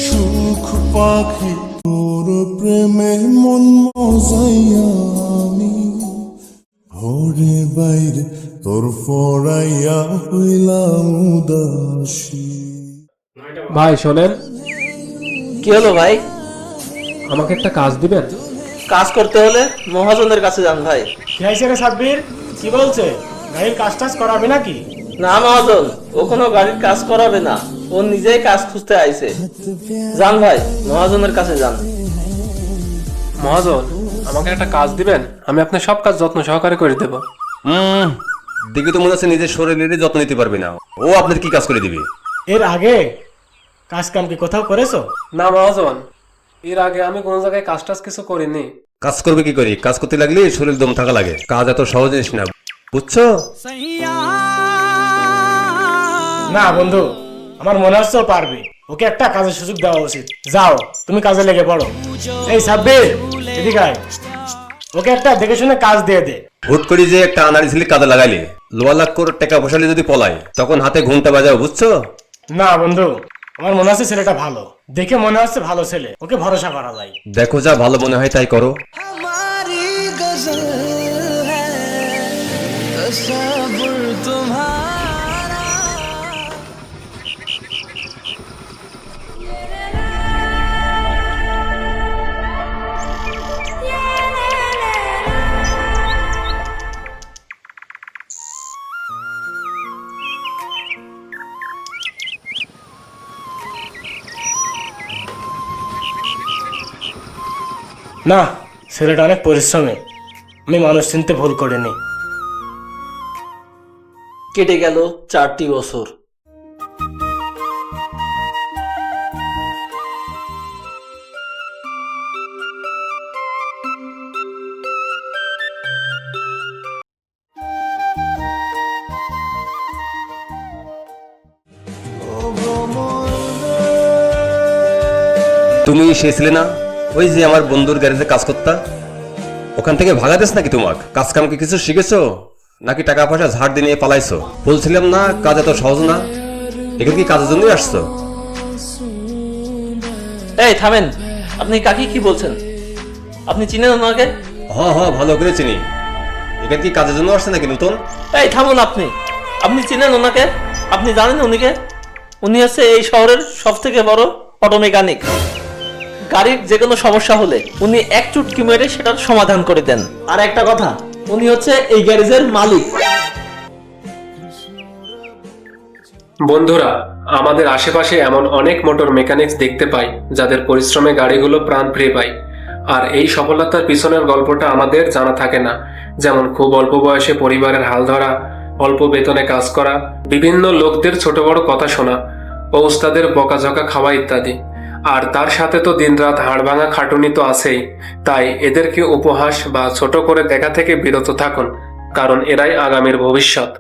সুখ পাখি তোর প্রেমে মন মজাইয়া আমি ঘরে বাইরে তোর ফরাইয়া হইলাম উদাসী। ভাই শোনেন, কি হলো ভাই? আমাকে একটা কাজ দিবেন? কাজ করতে হলে মহাজনের কাছে যান ভাই। কি হয়েছে রে সাব্বির? কি বলছে? গাড়ির কাজ টাজ করাবে নাকি? না মহাজন, ও কোনো গাড়ির কাজ করাবে না, ও নিজেই কাজ খুঁজতে আইছে। যান ভাই, মহাজনের কাছে যান। মহাজন, আমাকে একটা কাজ দিবেন? আমি আপনার সব কাজ যত্ন সহকারে করে দেব। দেখি তো মনে হচ্ছে নিজের শরীরের যত্ন নিতে পারবে না। ও আপনার কি কাজ করে দিবে? এর আগে কাজ কাম কি কোথাও করেছো? না মহাজন, এর আগে আমি কোনো জায়গায় কাজ টাজ কিছু করিনি। কাজ করবে কি করি? কাজ করতে লাগলে শরীর দম থাকা লাগে। কাজ এত সহজ জিনিস না, বুঝছো? না বন্ধু, আমার মনে হচ্ছে ও পারবে। ওকে একটা কাজের সুযোগ দেওয়া উচিত। যাও তুমি কাজে লেগে পড়ো। এই সাব্বির, এদিকে আয়। ওকে একটা দেখে শুনে কাজ দিয়ে দে। হুট করি যে একটা আনাড়ি ছেলে কাজে লাগাইলে, লোয়া লাখ করে টাকা বসালে যদি পলায়, তখন হাতে ঘুমটা বাজাও, বুঝছো? না বন্ধু, আমার মনে হচ্ছে ছেলেটা ভালো। দেখে মনে হচ্ছে ভালো ছেলে, ওকে ভরসা করা যায়। দেখো যা ভালো মনে হয় তাই করো। हमारी गजल है तसव्वुर तुम्हारा। না, ছেলেটা অনেক পরিশ্রমী। আমি মানুষ চিনতে ভুল করিনি। কেটে গেল 4টি বছর। তুমি সে ছিলে না, ওই যে আমার বন্ধুর গ্যারেজে কাজ করতা? ওখান থেকে ভাগাতেছ নাকি? তোমাক কাজ কাম কি কিছু শিখেছো নাকি টাকা পয়সা ঝাড় দিয়ে নিয়ে পালাইছো? বলছিলাম না কাজ এত সহজ না। এখানে কি কাজের জন্যই আসছো? এই থামেন, আপনি কাকে কি বলছেন? আপনি চিনেন ওনাকে? হ্যাঁ ভালো করে চিনি। এখানে কি কাজের জন্য আসছে নাকি নতুন? এই থামুন, আপনি চিনেন ওনাকে? আপনি জানেন উনিকে? উনি হচ্ছে এই শহরের সব থেকে বড় অটো মেকানিক। গাড়ির যে কোনো সমস্যা হলে উনি এক চুটকি মেরে সেটার সমাধান করে দেন। আর একটা কথা, উনি হচ্ছে এই গ্যারেজের মালিক। বন্ধুরা, আমাদের আশেপাশে এমন অনেক মোটর মেকানিক্স দেখতে পাই যাদের পরিশ্রমে গাড়িগুলো প্রাণ ফিরে পায়। আর এই সফলতার পিছনের গল্পটা আমাদের জানা থাকে না। যেমন খুব অল্প বয়সে পরিবারের হাল ধরা, অল্প বেতনে কাজ করা, বিভিন্ন লোকদের ছোট বড় কথা শোনা ও উস্তাদের বকাঝকা খাওয়া ইত্যাদি। আর তার সাথে তো দিনরাত হাড় ভাঙা খাটুনি তো আছেই। তাই এদেরকে উপহাস বা ছোট করে দেখা থেকে বিরত থাকুন, কারণ এরাই আগামীর ভবিষ্যৎ।